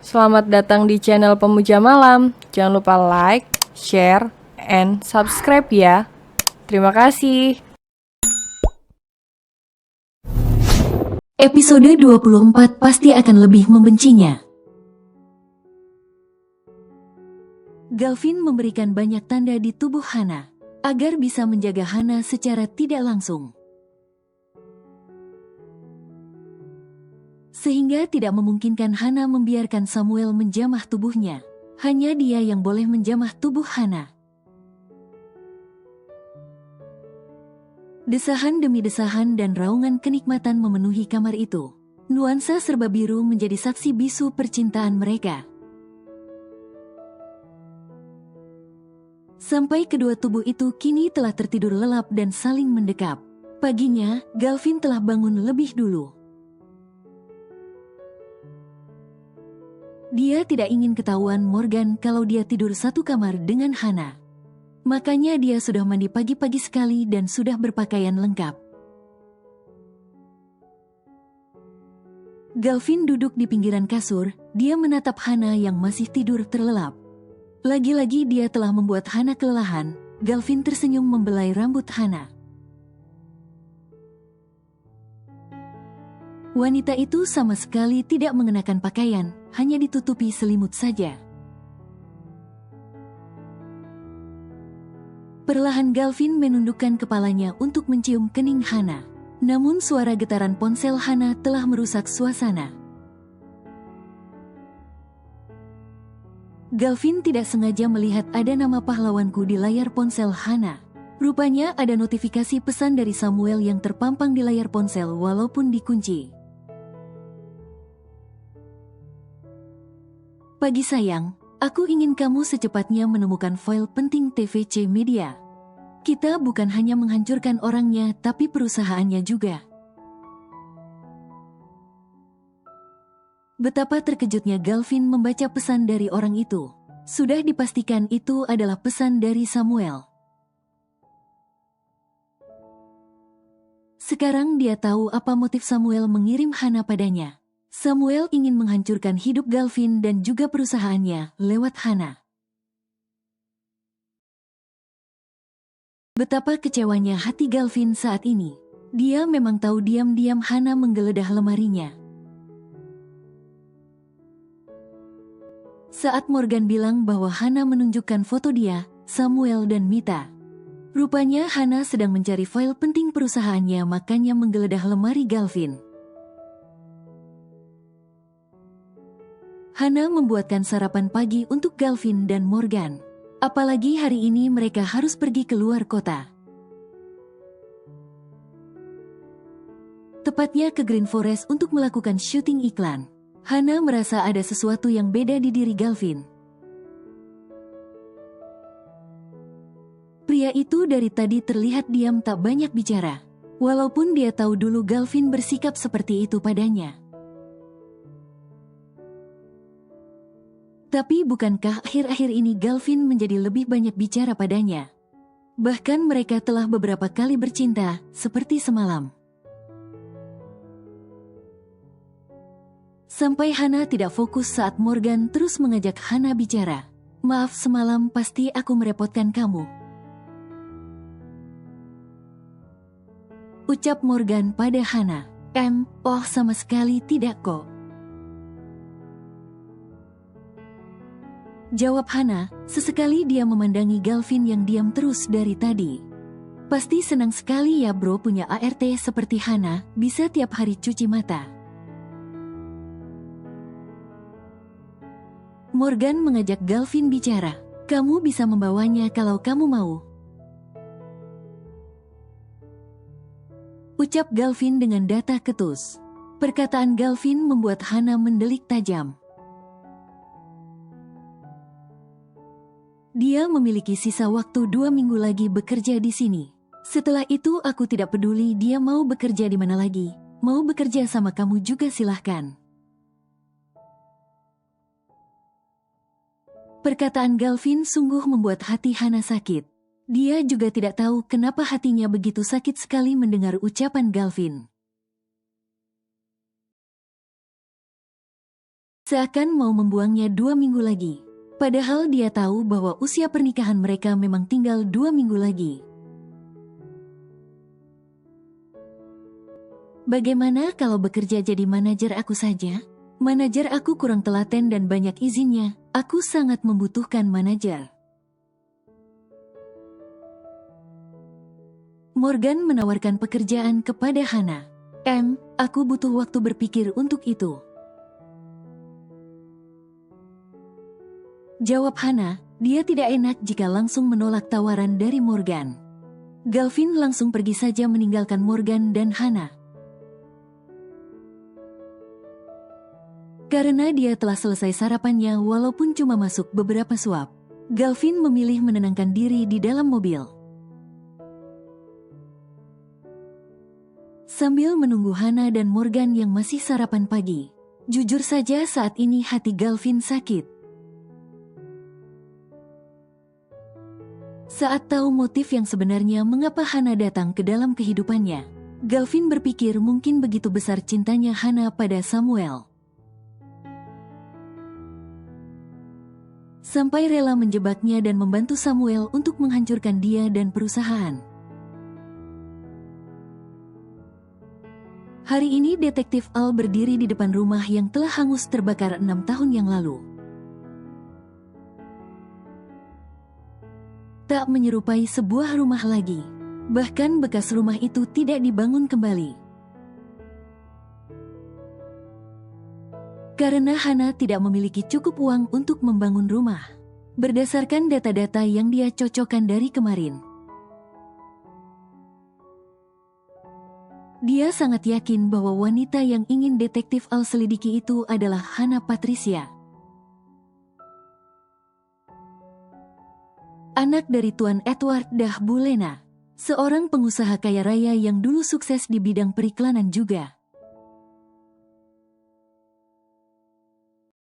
Selamat datang di channel Pemuja Malam. Jangan lupa like, share, and subscribe ya. Terima kasih. Episode 24 pasti akan lebih membencinya. Galvin memberikan banyak tanda di tubuh Hana, agar bisa menjaga Hana secara tidak langsung. Sehingga tidak memungkinkan Hana membiarkan Samuel menjamah tubuhnya. Hanya dia yang boleh menjamah tubuh Hana. Desahan demi desahan dan raungan kenikmatan memenuhi kamar itu. Nuansa serba biru menjadi saksi bisu percintaan mereka. Sampai kedua tubuh itu kini telah tertidur lelap dan saling mendekap. Paginya, Galvin telah bangun lebih dulu. Dia tidak ingin ketahuan Morgan kalau dia tidur satu kamar dengan Hana. Makanya dia sudah mandi pagi-pagi sekali dan sudah berpakaian lengkap. Galvin duduk di pinggiran kasur, dia menatap Hana yang masih tidur terlelap. Lagi-lagi dia telah membuat Hana kelelahan. Galvin tersenyum membelai rambut Hana. Wanita itu sama sekali tidak mengenakan pakaian, hanya ditutupi selimut saja. Perlahan Galvin menundukkan kepalanya untuk mencium kening Hana. Namun suara getaran ponsel Hana telah merusak suasana. Galvin tidak sengaja melihat ada nama pahlawanku di layar ponsel Hana. Rupanya ada notifikasi pesan dari Samuel yang terpampang di layar ponsel walaupun dikunci. Pagi sayang, aku ingin kamu secepatnya menemukan file penting TVC Media. Kita bukan hanya menghancurkan orangnya, tapi perusahaannya juga. Betapa terkejutnya Galvin membaca pesan dari orang itu. Sudah dipastikan itu adalah pesan dari Samuel. Sekarang dia tahu apa motif Samuel mengirim Hana padanya. Samuel ingin menghancurkan hidup Galvin dan juga perusahaannya lewat Hana. Betapa kecewanya hati Galvin saat ini. Dia memang tahu diam-diam Hana menggeledah lemarinya. Saat Morgan bilang bahwa Hana menunjukkan foto dia, Samuel dan Mita. Rupanya Hana sedang mencari file penting perusahaannya, makanya menggeledah lemari Galvin. Hana membuatkan sarapan pagi untuk Galvin dan Morgan. Apalagi hari ini mereka harus pergi keluar kota. Tepatnya ke Green Forest untuk melakukan syuting iklan. Hana merasa ada sesuatu yang beda di diri Galvin. Pria itu dari tadi terlihat diam, tak banyak bicara. Walaupun dia tahu dulu Galvin bersikap seperti itu padanya. Tapi bukankah akhir-akhir ini Galvin menjadi lebih banyak bicara padanya? Bahkan mereka telah beberapa kali bercinta, seperti semalam. Sampai Hana tidak fokus saat Morgan terus mengajak Hana bicara. Maaf semalam pasti aku merepotkan kamu. Ucap Morgan pada Hana. Oh sama sekali tidak kok. Jawab Hana, sesekali dia memandangi Galvin yang diam terus dari tadi. Pasti senang sekali ya bro punya ART seperti Hana, bisa tiap hari cuci mata. Morgan mengajak Galvin bicara. Kamu bisa membawanya kalau kamu mau. Ucap Galvin dengan data ketus. Perkataan Galvin membuat Hana mendelik tajam. Dia memiliki sisa waktu 2 minggu lagi bekerja di sini. Setelah itu aku tidak peduli dia mau bekerja di mana lagi. Mau bekerja sama kamu juga silahkan. Perkataan Galvin sungguh membuat hati Hana sakit. Dia juga tidak tahu kenapa hatinya begitu sakit sekali mendengar ucapan Galvin. Seakan mau membuangnya 2 minggu lagi. Padahal dia tahu bahwa usia pernikahan mereka memang tinggal 2 minggu lagi. Bagaimana kalau bekerja jadi manajer aku saja? Manajer aku kurang telaten dan banyak izinnya. Aku sangat membutuhkan manajer. Morgan menawarkan pekerjaan kepada Hana. Aku butuh waktu berpikir untuk itu. Jawab Hana, dia tidak enak jika langsung menolak tawaran dari Morgan. Galvin langsung pergi saja meninggalkan Morgan dan Hana. Karena dia telah selesai sarapannya walaupun cuma masuk beberapa suap, Galvin memilih menenangkan diri di dalam mobil. Sambil menunggu Hana dan Morgan yang masih sarapan pagi, jujur saja saat ini hati Galvin sakit. Saat tahu motif yang sebenarnya mengapa Hana datang ke dalam kehidupannya, Galvin berpikir mungkin begitu besar cintanya Hana pada Samuel. Sampai rela menjebaknya dan membantu Samuel untuk menghancurkan dia dan perusahaan. Hari ini Detektif Al berdiri di depan rumah yang telah hangus terbakar 6 tahun yang lalu. Tak menyerupai sebuah rumah lagi. Bahkan bekas rumah itu tidak dibangun kembali. Karena Hana tidak memiliki cukup uang untuk membangun rumah. Berdasarkan data-data yang dia cocokkan dari kemarin, dia sangat yakin bahwa wanita yang ingin Detektif Al selidiki itu adalah Hana Patricia. Anak dari Tuan Edward Dahbulena, seorang pengusaha kaya raya yang dulu sukses di bidang periklanan juga.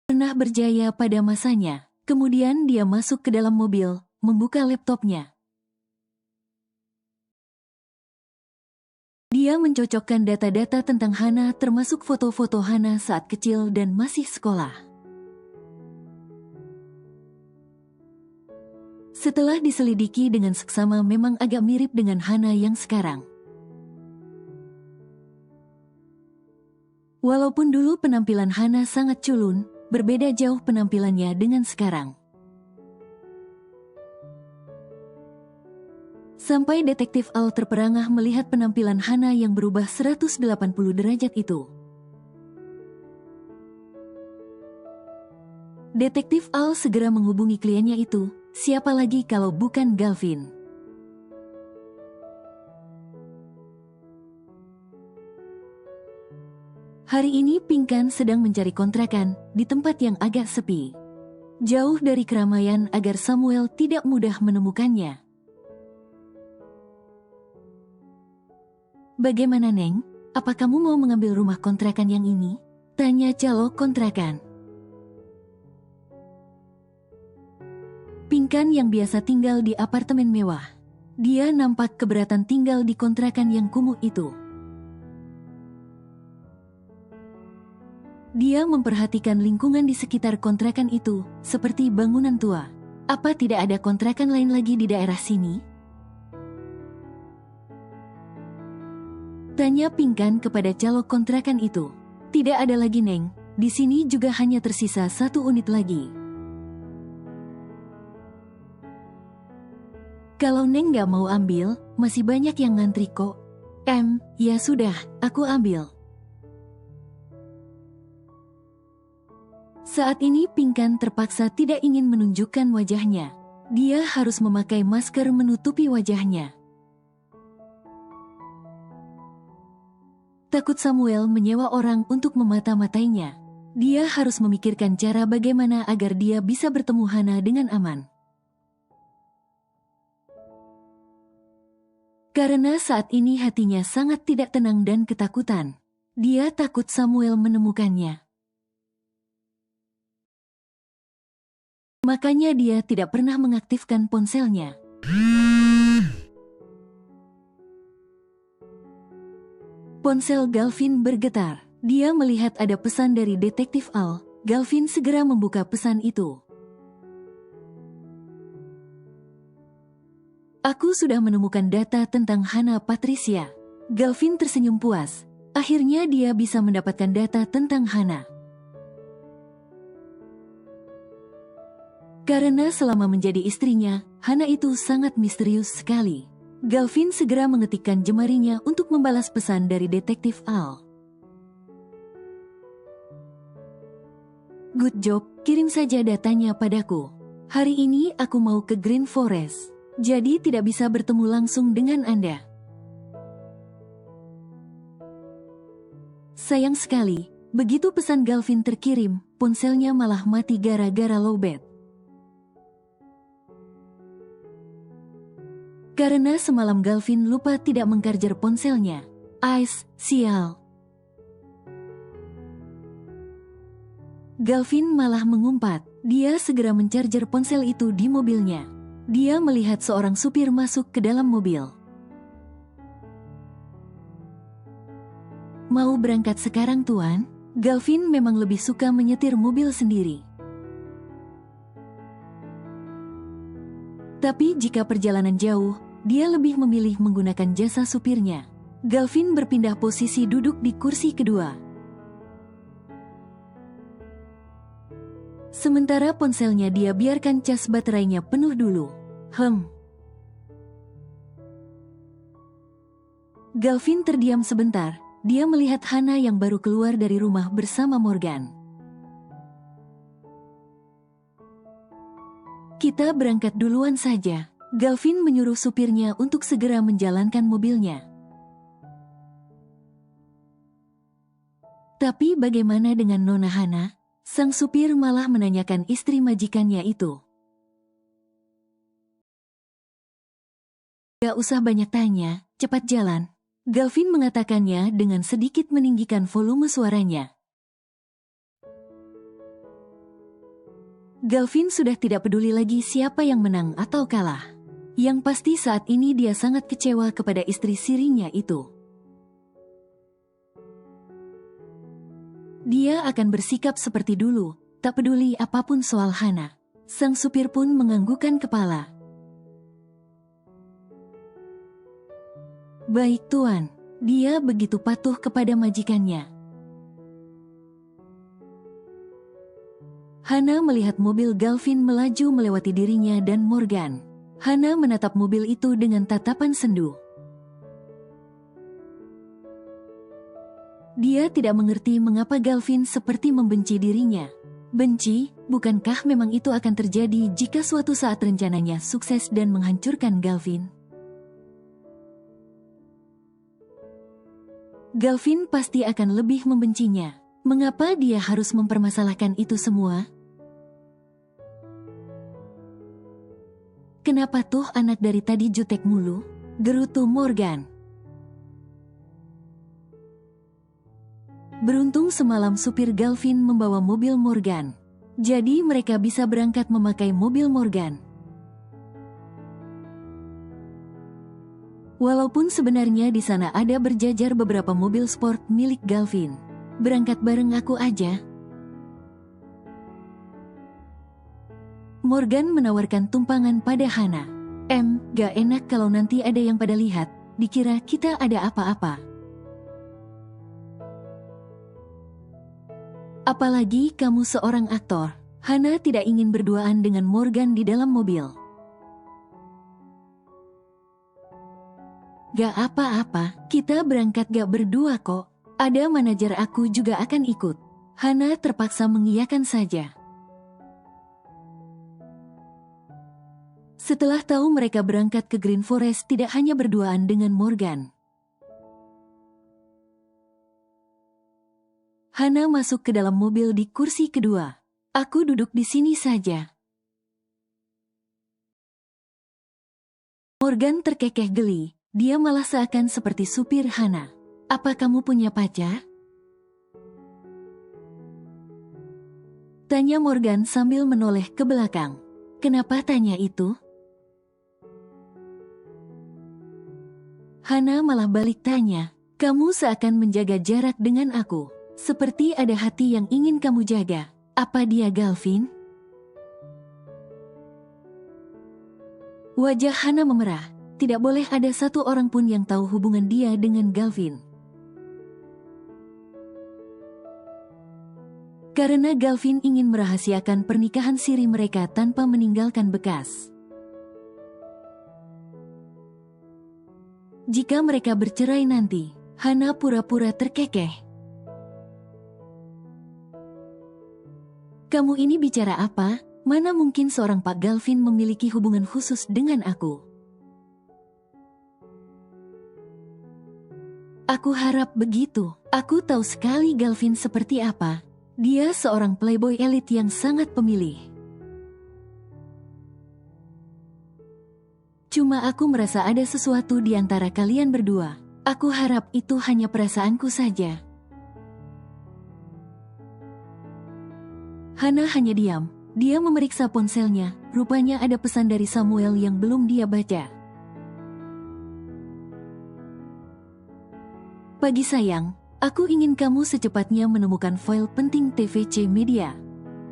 Pernah berjaya pada masanya, kemudian dia masuk ke dalam mobil, membuka laptopnya. Dia mencocokkan data-data tentang Hana termasuk foto-foto Hana saat kecil dan masih sekolah. Setelah diselidiki dengan seksama memang agak mirip dengan Hana yang sekarang. Walaupun dulu penampilan Hana sangat culun, berbeda jauh penampilannya dengan sekarang. Sampai Detektif Al terperangah melihat penampilan Hana yang berubah 180 derajat itu. Detektif Al segera menghubungi kliennya itu. Siapa lagi kalau bukan Galvin? Hari ini Pinkan sedang mencari kontrakan di tempat yang agak sepi, jauh dari keramaian agar Samuel tidak mudah menemukannya. Bagaimana, Neng? Apa kamu mau mengambil rumah kontrakan yang ini? Tanya calo kontrakan. Pinkan yang biasa tinggal di apartemen mewah. Dia nampak keberatan tinggal di kontrakan yang kumuh itu. Dia memperhatikan lingkungan di sekitar kontrakan itu, seperti bangunan tua. Apa tidak ada kontrakan lain lagi di daerah sini? Tanya Pinkan kepada calo kontrakan itu. Tidak ada lagi, Neng. Di sini juga hanya tersisa 1 unit lagi. Kalau Neng gak mau ambil, masih banyak yang ngantri kok. Ya sudah, aku ambil. Saat ini Pinkan terpaksa tidak ingin menunjukkan wajahnya. Dia harus memakai masker menutupi wajahnya. Takut Samuel menyewa orang untuk memata-matainya. Dia harus memikirkan cara bagaimana agar dia bisa bertemu Hana dengan aman. Karena saat ini hatinya sangat tidak tenang dan ketakutan. Dia takut Samuel menemukannya. Makanya dia tidak pernah mengaktifkan ponselnya. Ponsel Galvin bergetar. Dia melihat ada pesan dari Detektif Al. Galvin segera membuka pesan itu. Aku sudah menemukan data tentang Hana Patricia. Galvin tersenyum puas. Akhirnya dia bisa mendapatkan data tentang Hana. Karena selama menjadi istrinya, Hana itu sangat misterius sekali. Galvin segera mengetikkan jemarinya untuk membalas pesan dari detektif Al. Good job, kirim saja datanya padaku. Hari ini aku mau ke Green Forest, jadi tidak bisa bertemu langsung dengan Anda. Sayang sekali, begitu pesan Galvin terkirim, ponselnya malah mati gara-gara lowbat. Karena semalam Galvin lupa tidak mengkarger ponselnya. Sial. Galvin malah mengumpat. Dia segera mencarger ponsel itu di mobilnya. Dia melihat seorang supir masuk ke dalam mobil. Mau berangkat sekarang, Tuan? Galvin memang lebih suka menyetir mobil sendiri. Tapi jika perjalanan jauh, dia lebih memilih menggunakan jasa supirnya. Galvin berpindah posisi duduk di kursi kedua. Sementara ponselnya dia biarkan cas baterainya penuh dulu. Galvin terdiam sebentar. Dia melihat Hana yang baru keluar dari rumah bersama Morgan. Kita berangkat duluan saja. Galvin menyuruh supirnya untuk segera menjalankan mobilnya. Tapi bagaimana dengan Nona Hana? Sang supir malah menanyakan istri majikannya itu. Gak usah banyak tanya, cepat jalan. Galvin mengatakannya dengan sedikit meninggikan volume suaranya. Galvin sudah tidak peduli lagi siapa yang menang atau kalah. Yang pasti saat ini dia sangat kecewa kepada istri sirinya itu. Dia akan bersikap seperti dulu, tak peduli apapun soal Hana. Sang supir pun menganggukkan kepala. Baik Tuan, dia begitu patuh kepada majikannya. Hana melihat mobil Galvin melaju melewati dirinya dan Morgan. Hana menatap mobil itu dengan tatapan sendu. Dia tidak mengerti mengapa Galvin seperti membenci dirinya. Benci, bukankah memang itu akan terjadi jika suatu saat rencananya sukses dan menghancurkan Galvin? Galvin pasti akan lebih membencinya. Mengapa dia harus mempermasalahkan itu semua? Kenapa tuh anak dari tadi jutek mulu? Gerutu Morgan. Beruntung semalam supir Galvin membawa mobil Morgan. Jadi mereka bisa berangkat memakai mobil Morgan. Walaupun sebenarnya di sana ada berjajar beberapa mobil sport milik Galvin. Berangkat bareng aku aja. Morgan menawarkan tumpangan pada Hana. Gak enak kalau nanti ada yang pada lihat, dikira kita ada apa-apa. Apalagi kamu seorang aktor. Hana tidak ingin berduaan dengan Morgan di dalam mobil. Gak apa-apa, kita berangkat gak berdua kok. Ada manajer aku juga akan ikut. Hana terpaksa mengiyakan saja. Setelah tahu mereka berangkat ke Green Forest tidak hanya berduaan dengan Morgan. Hana masuk ke dalam mobil di kursi kedua. Aku duduk di sini saja. Morgan terkekeh geli. Dia malah seakan seperti supir Hana. Apa kamu punya pacar? Tanya Morgan sambil menoleh ke belakang. Kenapa tanya itu? Hana malah balik tanya. Kamu seakan menjaga jarak dengan aku. Seperti ada hati yang ingin kamu jaga. Apa dia Galvin? Wajah Hana memerah. Tidak boleh ada satu orang pun yang tahu hubungan dia dengan Galvin. Karena Galvin ingin merahasiakan pernikahan siri mereka tanpa meninggalkan bekas. Jika mereka bercerai nanti, Hana pura-pura terkekeh. Kamu ini bicara apa? Mana mungkin seorang Pak Galvin memiliki hubungan khusus dengan aku? Aku harap begitu. Aku tahu sekali Galvin seperti apa. Dia seorang playboy elit yang sangat pemilih. Cuma aku merasa ada sesuatu di antara kalian berdua. Aku harap itu hanya perasaanku saja. Hana hanya diam. Dia memeriksa ponselnya. Rupanya ada pesan dari Samuel yang belum dia baca. Pagi sayang, aku ingin kamu secepatnya menemukan file penting TVC Media.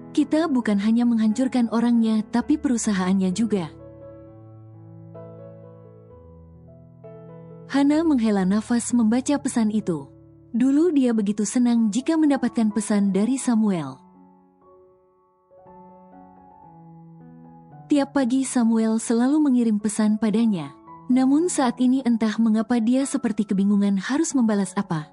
Kita bukan hanya menghancurkan orangnya, tapi perusahaannya juga. Hana menghela nafas membaca pesan itu. Dulu dia begitu senang jika mendapatkan pesan dari Samuel. Tiap pagi Samuel selalu mengirim pesan padanya. Namun saat ini entah mengapa dia seperti kebingungan harus membalas apa.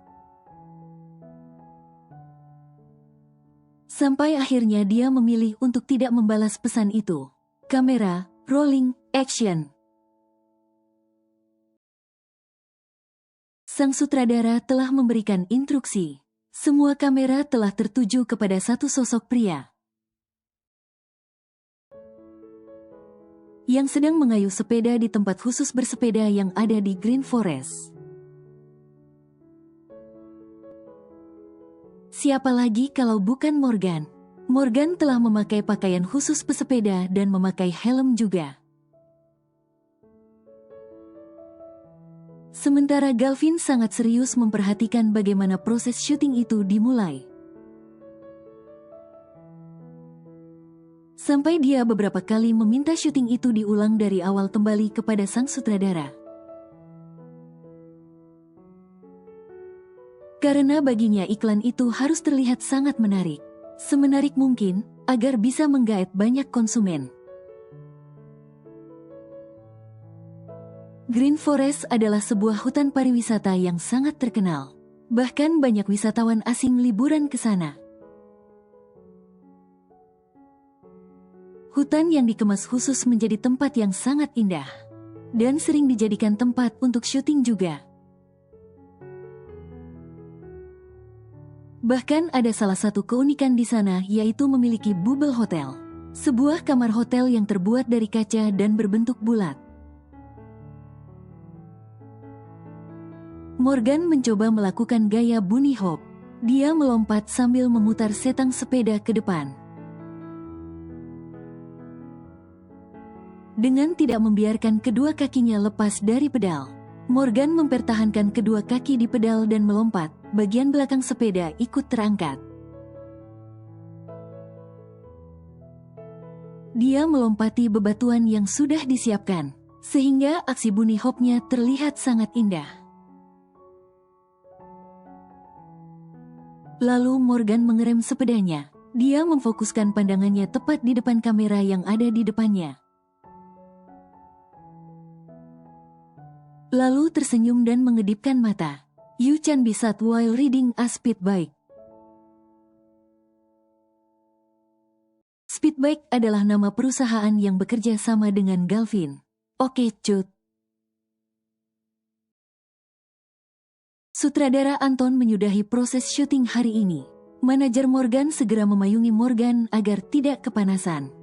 Sampai akhirnya dia memilih untuk tidak membalas pesan itu. Kamera, rolling, action. Sang sutradara telah memberikan instruksi. Semua kamera telah tertuju kepada satu sosok pria yang sedang mengayuh sepeda di tempat khusus bersepeda yang ada di Green Forest. Siapa lagi kalau bukan Morgan? Morgan telah memakai pakaian khusus pesepeda dan memakai helm juga. Sementara Galvin sangat serius memperhatikan bagaimana proses syuting itu dimulai. Sampai dia beberapa kali meminta syuting itu diulang dari awal kembali kepada sang sutradara. Karena baginya iklan itu harus terlihat sangat menarik. Semenarik mungkin, agar bisa menggait banyak konsumen. Green Forest adalah sebuah hutan pariwisata yang sangat terkenal. Bahkan banyak wisatawan asing liburan ke sana. Hutan yang dikemas khusus menjadi tempat yang sangat indah. Dan sering dijadikan tempat untuk syuting juga. Bahkan ada salah satu keunikan di sana yaitu memiliki bubble hotel. Sebuah kamar hotel yang terbuat dari kaca dan berbentuk bulat. Morgan mencoba melakukan gaya bunny hop. Dia melompat sambil memutar setang sepeda ke depan. Dengan tidak membiarkan kedua kakinya lepas dari pedal, Morgan mempertahankan kedua kaki di pedal dan melompat. Bagian belakang sepeda ikut terangkat. Dia melompati bebatuan yang sudah disiapkan, sehingga aksi bunny hopnya terlihat sangat indah. Lalu Morgan mengerem sepedanya. Dia memfokuskan pandangannya tepat di depan kamera yang ada di depannya. Lalu tersenyum dan mengedipkan mata. You can be sad while riding a speed bike. Speedbike adalah nama perusahaan yang bekerja sama dengan Galvin. Oke, cut. Sutradara Anton menyudahi proses syuting hari ini. Manajer Morgan segera memayungi Morgan agar tidak kepanasan.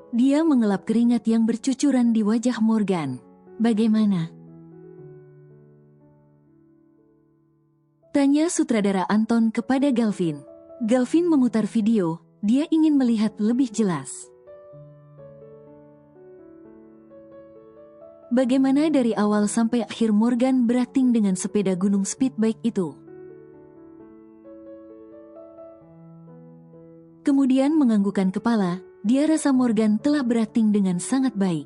Dia mengelap keringat yang bercucuran di wajah Morgan. Bagaimana? Tanya sutradara Anton kepada Galvin. Galvin memutar video, dia ingin melihat lebih jelas. Bagaimana dari awal sampai akhir Morgan berakting dengan sepeda gunung speedbike itu? kemudian menganggukkan kepala. Dia rasa Morgan telah berakting dengan sangat baik.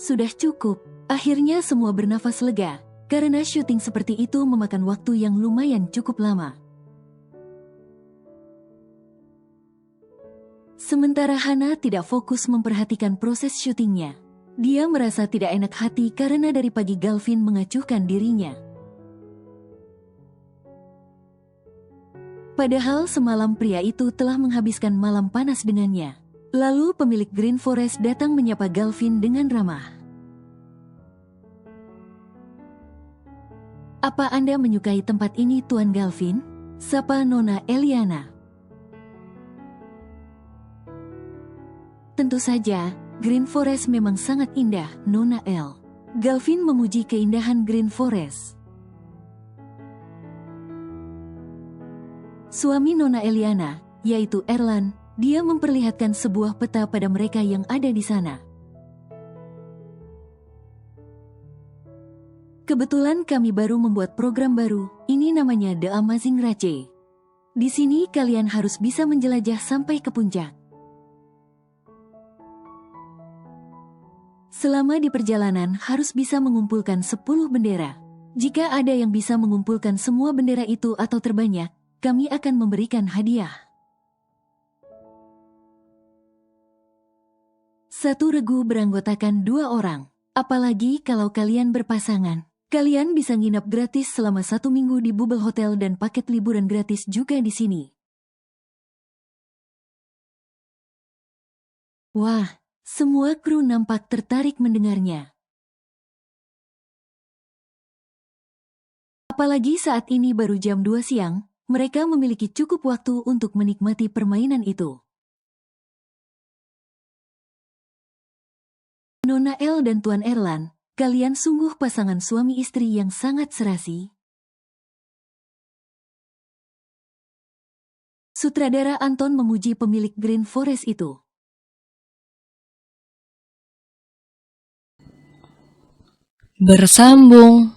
Sudah cukup. Akhirnya semua bernafas lega, karena syuting seperti itu memakan waktu yang lumayan cukup lama. Sementara Hana tidak fokus memperhatikan proses syutingnya. Dia merasa tidak enak hati karena dari pagi Galvin mengacuhkan dirinya. Padahal semalam pria itu telah menghabiskan malam panas dengannya. Lalu pemilik Green Forest datang menyapa Galvin dengan ramah. "Apa Anda menyukai tempat ini, Tuan Galvin?" sapa Nona Eliana. "Tentu saja, Green Forest memang sangat indah, Nona El." Galvin memuji keindahan Green Forest. Suami Nona Eliana, yaitu Erlan, dia memperlihatkan sebuah peta pada mereka yang ada di sana. "Kebetulan kami baru membuat program baru, ini namanya The Amazing Race. Di sini kalian harus bisa menjelajah sampai ke puncak. Selama di perjalanan harus bisa mengumpulkan 10 bendera. Jika ada yang bisa mengumpulkan semua bendera itu atau terbanyak, kami akan memberikan hadiah." Satu regu beranggotakan 2 orang. Apalagi kalau kalian berpasangan. Kalian bisa nginap gratis selama 1 minggu di Bubble Hotel dan paket liburan gratis juga di sini. Wah, semua kru nampak tertarik mendengarnya. Apalagi saat ini baru jam 2 siang, mereka memiliki cukup waktu untuk menikmati permainan itu. Nona El dan Tuan Erlan, kalian sungguh pasangan suami istri yang sangat serasi. Sutradara Anton memuji pemilik Green Forest itu. Bersambung.